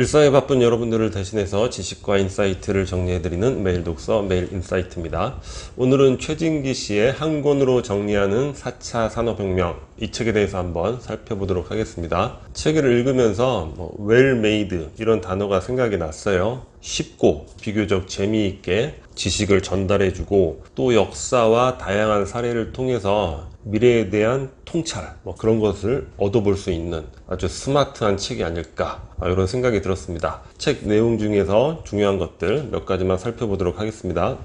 일상에 바쁜 여러분들을 대신해서 지식과 인사이트를 정리해드리는 매일 독서 매일 인사이트입니다. 오늘은 최진기 씨의 한 권으로 정리하는 4차 산업혁명, 이 책에 대해서 한번 살펴보도록 하겠습니다. 책을 읽으면서 well made 이런 단어가 생각이 났어요. 쉽고 비교적 재미있게 지식을 전달해주고 또 역사와 다양한 사례를 통해서 미래에 대한 통찰 그런 것을 얻어볼 수 있는 아주 스마트한 책이 아닐까 이런 생각이 들었습니다. 책 내용 중에서 중요한 것들 몇 가지만 살펴보도록 하겠습니다.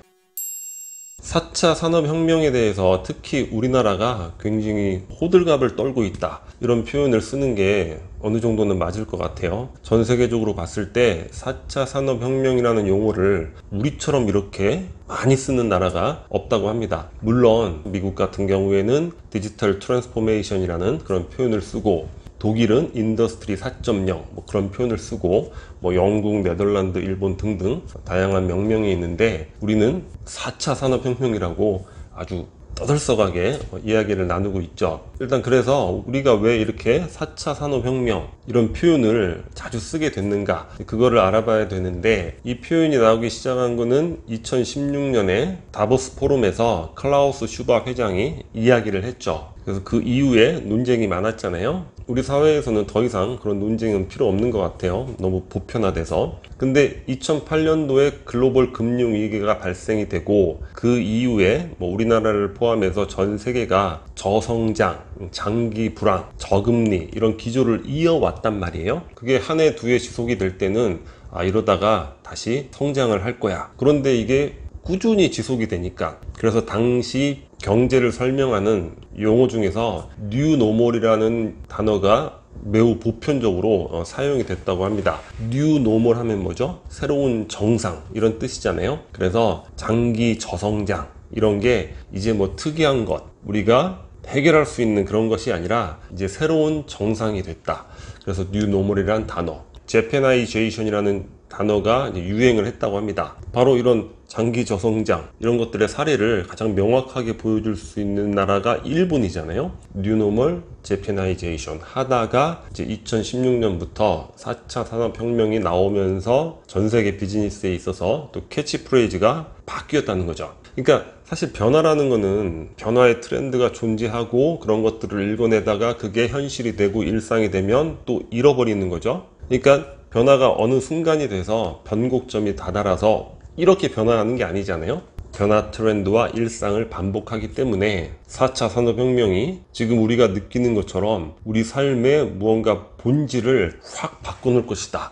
4차 산업혁명에 대해서 특히 우리나라가 굉장히 호들갑을 떨고 있다 이런 표현을 쓰는 게 어느 정도는 맞을 것 같아요. 전 세계적으로 봤을 때 4차 산업혁명이라는 용어를 우리처럼 이렇게 많이 쓰는 나라가 없다고 합니다. 물론 미국 같은 경우에는 디지털 트랜스포메이션이라는 그런 표현을 쓰고, 독일은 인더스트리 4.0 그런 표현을 쓰고, 영국, 네덜란드, 일본 등등 다양한 명명이 있는데 우리는 4차 산업혁명이라고 아주 떠들썩하게 이야기를 나누고 있죠. 일단 그래서 우리가 왜 이렇게 4차 산업혁명 이런 표현을 자주 쓰게 됐는가, 그거를 알아봐야 되는데, 이 표현이 나오기 시작한 거는 2016년에 다보스 포럼에서 클라우스 슈밥 회장이 이야기를 했죠. 그래서 그 이후에 논쟁이 많았잖아요. 우리 사회에서는 더 이상 그런 논쟁은 필요 없는 것 같아요. 너무 보편화돼서. 근데 2008년도에 글로벌 금융위기가 발생이 되고, 그 이후에 우리나라를 포함해서 전 세계가 저성장, 장기 불황, 저금리 이런 기조를 이어왔단 말이에요. 그게 한 해, 두 해 지속이 될 때는 이러다가 다시 성장을 할 거야. 그런데 이게 꾸준히 지속이 되니까, 그래서 당시 경제를 설명하는 용어 중에서 뉴노멀이라는 단어가 매우 보편적으로 사용이 됐다고 합니다. 뉴노멀 하면 뭐죠? 새로운 정상 이런 뜻이잖아요. 그래서 장기 저성장 이런 게 이제 특이한 것, 우리가 해결할 수 있는 그런 것이 아니라 이제 새로운 정상이 됐다. 그래서 뉴노멀이라는 단어, 재패나이제이션이라는 단어가 유행을 했다고 합니다. 바로 이런 장기 저성장 이런 것들의 사례를 가장 명확하게 보여줄 수 있는 나라가 일본이잖아요. 뉴노멀, 재패나이제이션 하다가 이제 2016년부터 4차 산업혁명이 나오면서 전 세계 비즈니스에 있어서 또 캐치프레이즈가 바뀌었다는 거죠. 그러니까 사실 변화라는 거는 변화의 트렌드가 존재하고 그런 것들을 읽어내다가 그게 현실이 되고 일상이 되면 또 잃어버리는 거죠. 그러니까 변화가 어느 순간이 돼서 변곡점이 다다라서 이렇게 변화하는 게 아니잖아요. 변화 트렌드와 일상을 반복하기 때문에 4차 산업혁명이 지금 우리가 느끼는 것처럼 우리 삶의 무언가 본질을 확 바꿔놓을 것이다,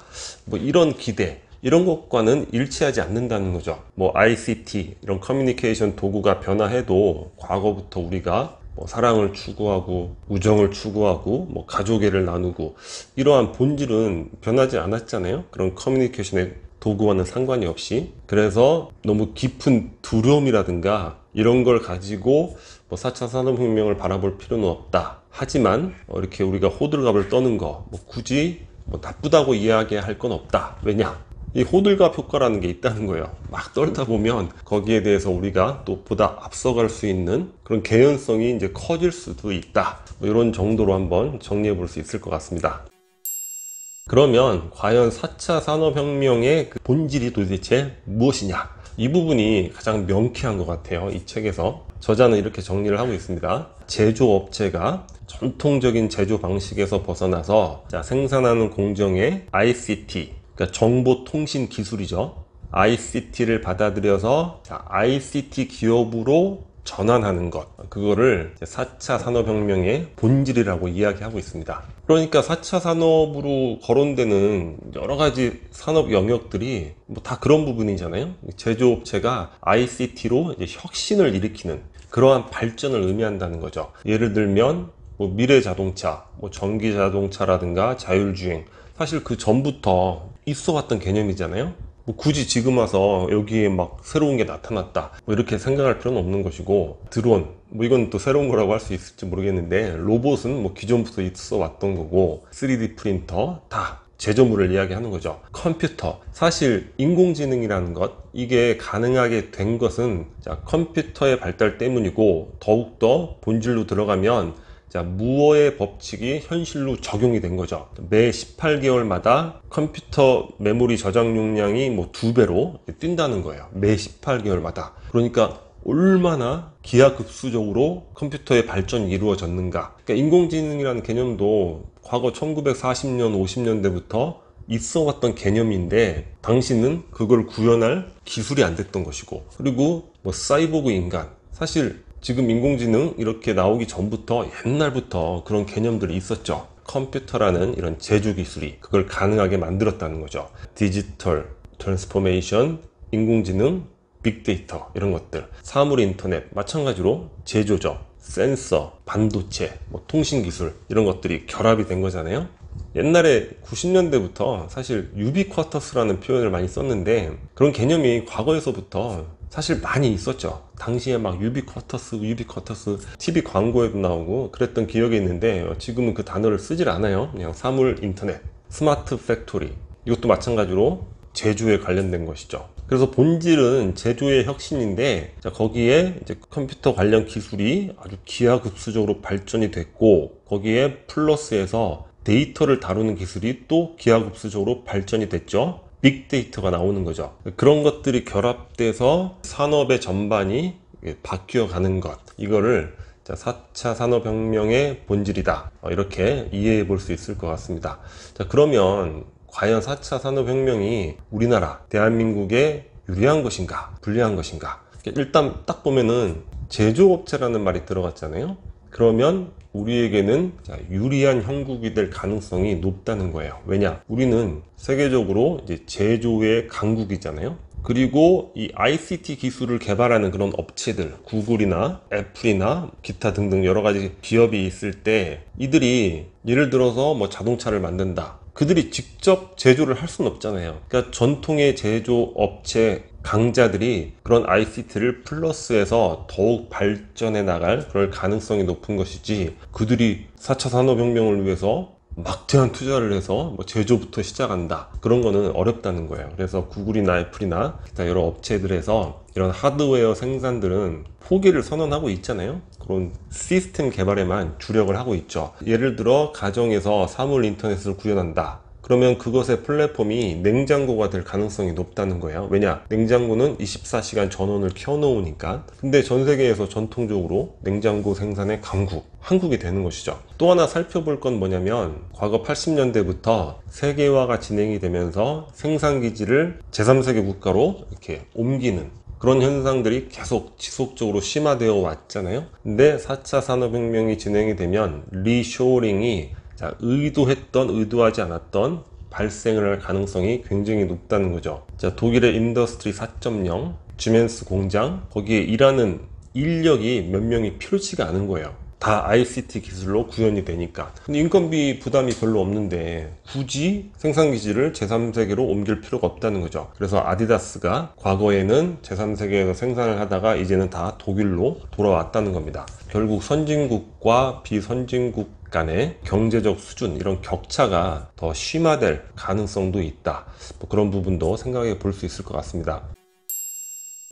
이런 기대, 이런 것과는 일치하지 않는다는 거죠. ICT 이런 커뮤니케이션 도구가 변화해도 과거부터 우리가 사랑을 추구하고 우정을 추구하고 가족애를 나누고 이러한 본질은 변하지 않았잖아요. 그런 커뮤니케이션의 도구와는 상관이 없이. 그래서 너무 깊은 두려움이라든가 이런 걸 가지고 4차 산업혁명을 바라볼 필요는 없다. 하지만 이렇게 우리가 호들갑을 떠는 거 굳이 나쁘다고 이야기할 건 없다. 왜냐? 이 호들갑 효과라는 게 있다는 거예요. 막 떨다 보면 거기에 대해서 우리가 또 보다 앞서갈 수 있는 그런 개연성이 이제 커질 수도 있다. 이런 정도로 한번 정리해 볼 수 있을 것 같습니다. 그러면 과연 4차 산업혁명의 그 본질이 도대체 무엇이냐? 이 부분이 가장 명쾌한 것 같아요. 이 책에서 저자는 이렇게 정리를 하고 있습니다. 제조업체가 전통적인 제조 방식에서 벗어나서 생산하는 공정의 ICT, 그러니까 정보통신 기술이죠. ICT를 받아들여서 ICT 기업으로 전환하는 것, 그거를 4차 산업혁명의 본질이라고 이야기하고 있습니다. 그러니까 4차 산업으로 거론되는 여러 가지 산업 영역들이 다 그런 부분이잖아요. 제조업체가 ICT로 이제 혁신을 일으키는 그러한 발전을 의미한다는 거죠. 예를 들면 미래 자동차, 전기 자동차라든가 자율주행, 사실 그 전부터 있어 왔던 개념이잖아요. 굳이 지금 와서 여기에 새로운 게 나타났다 이렇게 생각할 필요는 없는 것이고, 드론 이건 또 새로운 거라고 할 수 있을지 모르겠는데, 로봇은 기존부터 있어 왔던 거고, 3D 프린터 다 제조물을 이야기하는 거죠. 컴퓨터, 사실 인공지능이라는 것, 이게 가능하게 된 것은 컴퓨터의 발달 때문이고, 더욱더 본질로 들어가면 자, 무어의 법칙이 현실로 적용이 된 거죠. 매 18개월마다 컴퓨터 메모리 저장 용량이 뭐 2배로 뛴다는 거예요. 매 18개월마다. 그러니까 얼마나 기하급수적으로 컴퓨터의 발전이 이루어졌는가. 그러니까 인공지능이라는 개념도 과거 1940년, 50년대부터 있어 왔던 개념인데 당시는 그걸 구현할 기술이 안 됐던 것이고, 그리고 뭐 사이보그 인간, 사실 지금 인공지능 이렇게 나오기 전부터 옛날부터 그런 개념들이 있었죠. 컴퓨터라는 이런 제조 기술이 그걸 가능하게 만들었다는 거죠. 디지털 트랜스포메이션, 인공지능, 빅데이터 이런 것들, 사물 인터넷 마찬가지로 제조죠. 센서, 반도체, 뭐 통신기술 이런 것들이 결합이 된 거잖아요. 옛날에 90년대부터 사실 유비쿼터스라는 표현을 많이 썼는데 그런 개념이 과거에서부터 사실 많이 있었죠. 당시에 막 유비쿼터스 TV 광고에도 나오고 그랬던 기억이 있는데 지금은 그 단어를 쓰질 않아요. 그냥 사물 인터넷, 스마트 팩토리, 이것도 마찬가지로 제조에 관련된 것이죠. 그래서 본질은 제조의 혁신인데, 자, 거기에 이제 컴퓨터 관련 기술이 아주 기하급수적으로 발전이 됐고, 거기에 플러스해서 데이터를 다루는 기술이 또 기하급수적으로 발전이 됐죠. 빅데이터가 나오는 거죠. 그런 것들이 결합돼서 산업의 전반이 바뀌어 가는 것, 이거를 4차 산업혁명의 본질이다, 이렇게 이해해 볼 수 있을 것 같습니다. 자, 그러면 과연 4차 산업혁명이 우리나라, 대한민국에 유리한 것인가, 불리한 것인가? 일단 딱 보면은 제조업체라는 말이 들어갔잖아요. 그러면 우리에게는 유리한 형국이 될 가능성이 높다는 거예요. 왜냐? 우리는 세계적으로 이제 제조의 강국이잖아요. 그리고 이 ICT 기술을 개발하는 그런 업체들, 구글이나 애플이나 기타 등등 여러 가지 기업이 있을 때 이들이 예를 들어서 뭐 자동차를 만든다. 그들이 직접 제조를 할 수는 없잖아요. 그러니까 전통의 제조 업체 강자들이 그런 ICT를 플러스해서 더욱 발전해 나갈 그럴 가능성이 높은 것이지, 그들이 4차 산업혁명을 위해서 막대한 투자를 해서 뭐 제조부터 시작한다, 그런 거는 어렵다는 거예요. 그래서 구글이나 애플이나 기타 여러 업체들에서 이런 하드웨어 생산들은 포기를 선언하고 있잖아요. 그런 시스템 개발에만 주력을 하고 있죠. 예를 들어 가정에서 사물 인터넷을 구현한다. 그러면 그것의 플랫폼이 냉장고가 될 가능성이 높다는 거예요. 왜냐? 냉장고는 24시간 전원을 켜놓으니까. 근데 전 세계에서 전통적으로 냉장고 생산의 강국, 한국이 되는 것이죠. 또 하나 살펴볼 건 뭐냐면, 과거 80년대부터 세계화가 진행이 되면서 생산기지를 제3세계 국가로 이렇게 옮기는 그런 현상들이 계속 지속적으로 심화되어 왔잖아요. 근데 4차 산업혁명이 진행이 되면 리쇼링이 의도했던 의도하지 않았던 발생을 할 가능성이 굉장히 높다는 거죠. 자, 독일의 인더스트리 4.0 주멘스 공장, 거기에 일하는 인력이 몇 명이 필요치가 않은 거예요. 다 ICT 기술로 구현이 되니까. 근데 인건비 부담이 별로 없는데 굳이 생산기지를 제3세계로 옮길 필요가 없다는 거죠. 그래서 아디다스가 과거에는 제3세계에서 생산을 하다가 이제는 다 독일로 돌아왔다는 겁니다. 결국 선진국과 비선진국 간의 경제적 수준, 이런 격차가 더 심화될 가능성도 있다. 뭐 그런 부분도 생각해 볼 수 있을 것 같습니다.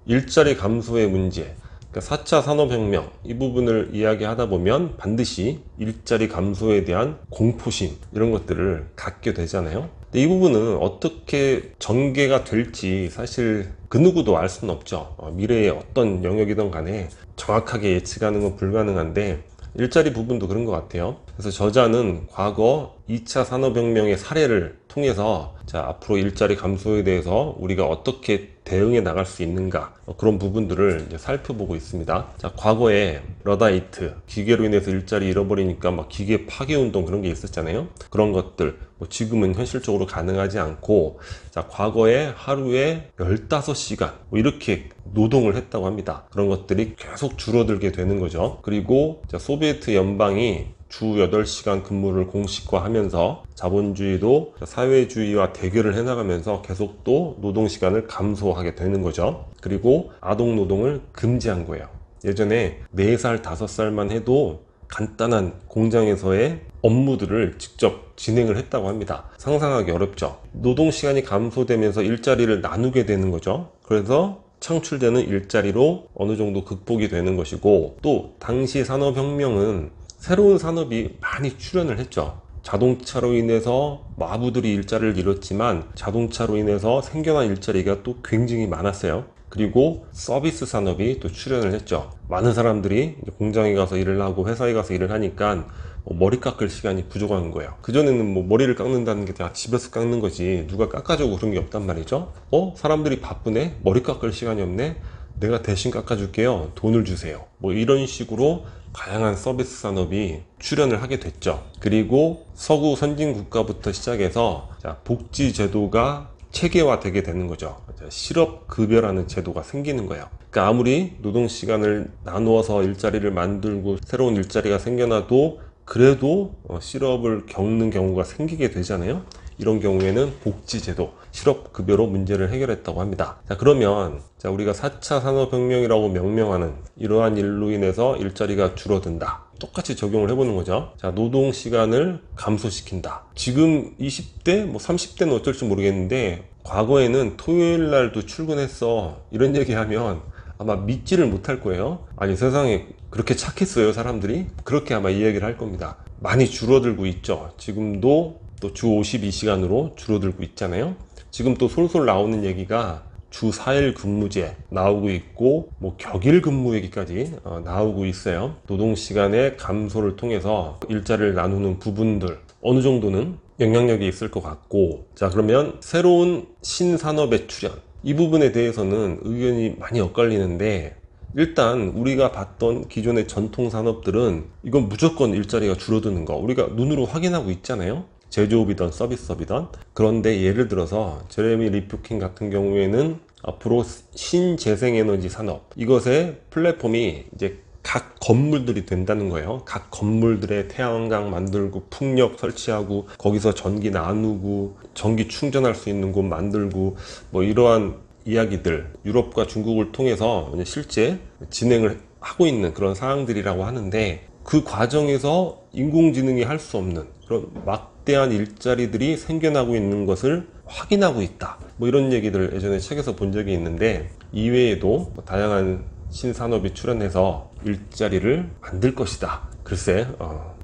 일자리 감소의 문제, 4차 산업혁명, 이 부분을 이야기하다 보면 반드시 일자리 감소에 대한 공포심, 이런 것들을 갖게 되잖아요. 근데 이 부분은 어떻게 전개가 될지 사실 그 누구도 알 수는 없죠. 미래의 어떤 영역이든 간에 정확하게 예측하는 건 불가능한데, 일자리 부분도 그런 것 같아요. 그래서 저자는 과거 2차 산업혁명의 사례를 통해서 앞으로 일자리 감소에 대해서 우리가 어떻게 대응해 나갈 수 있는가, 그런 부분들을 이제 살펴보고 있습니다. 자, 과거에 러다이트, 기계로 인해서 일자리 잃어버리니까 막 기계 파괴 운동, 그런 게 있었잖아요. 그런 것들 뭐 지금은 현실적으로 가능하지 않고, 자, 과거에 하루에 15시간 뭐 이렇게 노동을 했다고 합니다. 그런 것들이 계속 줄어들게 되는 거죠. 그리고 소비에트 연방이 주 8시간 근무를 공식화하면서 자본주의도 사회주의와 대결을 해나가면서 계속 또 노동시간을 감소하게 되는 거죠. 그리고 아동노동을 금지한 거예요. 예전에 4살, 5살만 해도 간단한 공장에서의 업무들을 직접 진행을 했다고 합니다. 상상하기 어렵죠. 노동시간이 감소되면서 일자리를 나누게 되는 거죠. 그래서 창출되는 일자리로 어느 정도 극복이 되는 것이고, 또 당시 산업혁명은 새로운 산업이 많이 출현을 했죠. 자동차로 인해서 마부들이 일자리를 잃었지만 자동차로 인해서 생겨난 일자리가 또 굉장히 많았어요. 그리고 서비스 산업이 또 출현을 했죠. 많은 사람들이 공장에 가서 일을 하고 회사에 가서 일을 하니까 머리 깎을 시간이 부족한 거예요. 그전에는 뭐 머리를 깎는다는 게 다 집에서 깎는 거지 누가 깎아주고 그런 게 없단 말이죠. 사람들이 바쁘네? 머리 깎을 시간이 없네? 내가 대신 깎아줄게요. 돈을 주세요. 뭐 이런 식으로 다양한 서비스 산업이 출현을 하게 됐죠. 그리고 서구 선진 국가부터 시작해서 복지 제도가 체계화되게 되는 거죠. 실업급여라는 제도가 생기는 거예요. 그러니까 아무리 노동시간을 나누어서 일자리를 만들고 새로운 일자리가 생겨나도 그래도 실업을 겪는 경우가 생기게 되잖아요. 이런 경우에는 복지제도, 실업급여로 문제를 해결했다고 합니다. 자, 그러면 우리가 4차 산업혁명이라고 명명하는 이러한 일로 인해서 일자리가 줄어든다. 똑같이 적용을 해보는 거죠. 자, 노동시간을 감소시킨다. 지금 20대, 뭐 30대는 어쩔지 모르겠는데 과거에는 토요일 날도 출근했어. 이런 얘기하면 아마 믿지를 못할 거예요. 아니, 세상에 그렇게 착했어요, 사람들이? 그렇게 아마 이야기를 할 겁니다. 많이 줄어들고 있죠. 지금도 또 주 52시간으로 줄어들고 있잖아요. 지금 또 솔솔 나오는 얘기가 주 4일 근무제 나오고 있고 뭐 격일 근무 얘기까지 나오고 있어요. 노동시간의 감소를 통해서 일자리를 나누는 부분들 어느 정도는 영향력이 있을 것 같고, 자, 그러면 새로운 신산업의 출현, 이 부분에 대해서는 의견이 많이 엇갈리는데, 일단 우리가 봤던 기존의 전통 산업들은 이건 무조건 일자리가 줄어드는 거 우리가 눈으로 확인하고 있잖아요. 제조업이든 서비스업이든. 그런데 예를 들어서 제레미 리프킨 같은 경우에는 앞으로 신재생에너지 산업, 이것의 플랫폼이 이제 각 건물들이 된다는 거예요. 각 건물들에 태양광 만들고 풍력 설치하고 거기서 전기 나누고 전기 충전할 수 있는 곳 만들고 뭐 이러한 이야기들 유럽과 중국을 통해서 실제 진행을 하고 있는 그런 사항들이라고 하는데, 그 과정에서 인공지능이 할 수 없는 그런 막대한 일자리들이 생겨나고 있는 것을 확인하고 있다. 뭐 이런 얘기들 예전에 책에서 본 적이 있는데, 이외에도 다양한 신산업이 출현해서 일자리를 만들 것이다. 글쎄,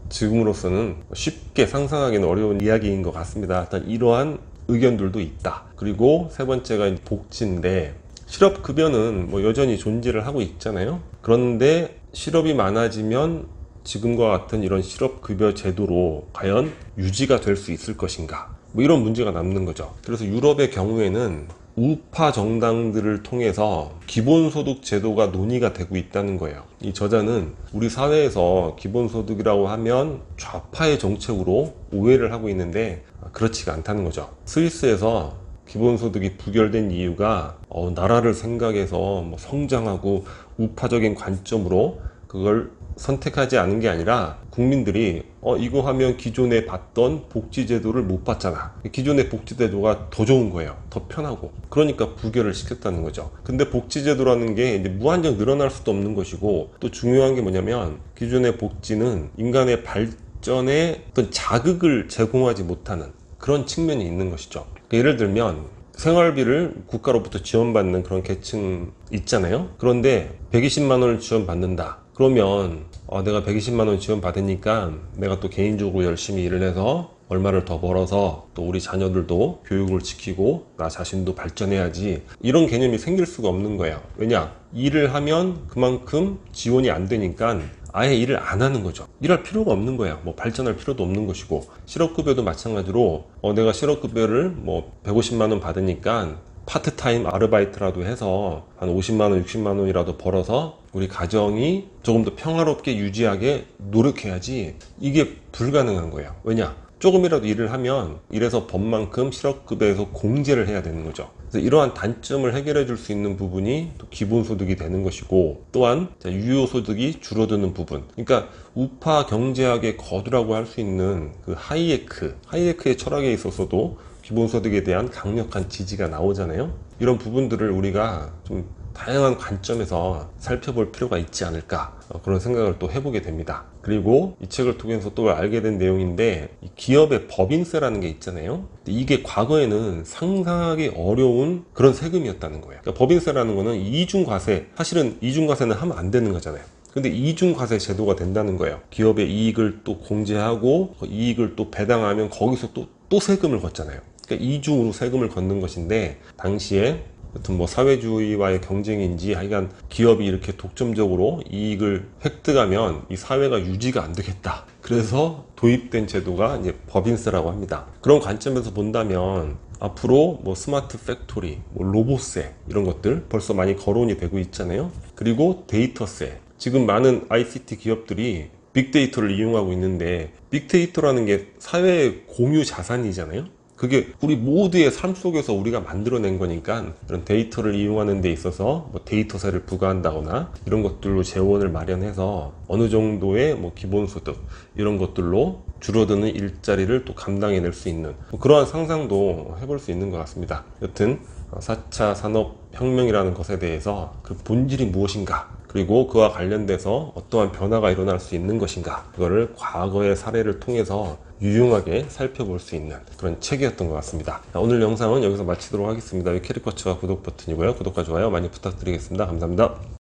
지금으로서는 쉽게 상상하기는 어려운 이야기인 것 같습니다. 일단 이러한 의견들도 있다. 그리고 세 번째가 복지인데, 실업급여는 뭐 여전히 존재를 하고 있잖아요. 그런데 실업이 많아지면 지금과 같은 이런 실업급여 제도로 과연 유지가 될 수 있을 것인가, 뭐 이런 문제가 남는 거죠. 그래서 유럽의 경우에는 우파 정당들을 통해서 기본소득 제도가 논의가 되고 있다는 거예요. 이 저자는 우리 사회에서 기본소득이라고 하면 좌파의 정책으로 오해를 하고 있는데 그렇지가 않다는 거죠. 스위스에서 기본소득이 부결된 이유가 나라를 생각해서 뭐 성장하고 우파적인 관점으로 그걸 선택하지 않은 게 아니라 국민들이 이거 하면 기존에 받던 복지제도를 못 받잖아. 기존의 복지제도가 더 좋은 거예요. 더 편하고. 그러니까 부결을 시켰다는 거죠. 근데 복지제도라는 게 이제 무한정 늘어날 수도 없는 것이고, 또 중요한 게 뭐냐면 기존의 복지는 인간의 발전에 어떤 자극을 제공하지 못하는 그런 측면이 있는 것이죠. 예를 들면 생활비를 국가로부터 지원받는 그런 계층 있잖아요. 그런데 120만 원을 지원받는다. 그러면 내가 120만 원 지원받으니까 내가 또 개인적으로 열심히 일을 해서 얼마를 더 벌어서 또 우리 자녀들도 교육을 지키고 나 자신도 발전해야지, 이런 개념이 생길 수가 없는 거예요. 왜냐? 일을 하면 그만큼 지원이 안 되니까 아예 일을 안 하는 거죠. 일할 필요가 없는 거야. 뭐 발전할 필요도 없는 것이고, 실업급여도 마찬가지로 내가 실업급여를 뭐 150만 원 받으니까 파트타임 아르바이트라도 해서 한 50만 원, 60만 원이라도 벌어서 우리 가정이 조금 더 평화롭게 유지하게 노력해야지, 이게 불가능한 거예요. 왜냐? 조금이라도 일을 하면 일에서 번만큼 실업급여에서 공제를 해야 되는 거죠. 그래서 이러한 단점을 해결해 줄 수 있는 부분이 또 기본소득이 되는 것이고, 또한 유효소득이 줄어드는 부분, 그러니까 우파 경제학의 거두라고 할 수 있는 그 하이에크의 철학에 있어서도 기본소득에 대한 강력한 지지가 나오잖아요. 이런 부분들을 우리가 좀 다양한 관점에서 살펴볼 필요가 있지 않을까, 그런 생각을 또 해보게 됩니다. 그리고 이 책을 통해서 또 알게 된 내용인데, 이 기업의 법인세라는 게 있잖아요. 이게 과거에는 상상하기 어려운 그런 세금이었다는 거예요. 그러니까 법인세라는 거는 이중과세, 사실은 이중과세는 하면 안 되는 거잖아요. 근데 이중과세 제도가 된다는 거예요. 기업의 이익을 또 공제하고 그 이익을 또 배당하면 거기서 또 세금을 걷잖아요. 그러니까 이중으로 세금을 걷는 것인데, 당시에 하여튼 뭐 사회주의와의 경쟁인지 하여간 기업이 이렇게 독점적으로 이익을 획득하면 이 사회가 유지가 안 되겠다. 그래서 도입된 제도가 이제 법인세라고 합니다. 그런 관점에서 본다면 앞으로 뭐 스마트 팩토리, 뭐 로봇세 이런 것들 벌써 많이 거론이 되고 있잖아요. 그리고 데이터세. 지금 많은 ICT 기업들이 빅데이터를 이용하고 있는데, 빅데이터라는 게 사회의 공유 자산이잖아요. 그게 우리 모두의 삶 속에서 우리가 만들어낸 거니까, 그런 데이터를 이용하는 데 있어서 뭐 데이터세를 부과한다거나 이런 것들로 재원을 마련해서 어느 정도의 뭐 기본소득 이런 것들로 줄어드는 일자리를 또 감당해낼 수 있는 뭐 그러한 상상도 해볼 수 있는 것 같습니다. 여튼 4차 산업혁명이라는 것에 대해서 그 본질이 무엇인가, 그리고 그와 관련돼서 어떠한 변화가 일어날 수 있는 것인가, 그거를 과거의 사례를 통해서 유용하게 살펴볼 수 있는 그런 책이었던 것 같습니다. 오늘 영상은 여기서 마치도록 하겠습니다. 캐리커처와 구독 버튼이고요. 구독과 좋아요 많이 부탁드리겠습니다. 감사합니다.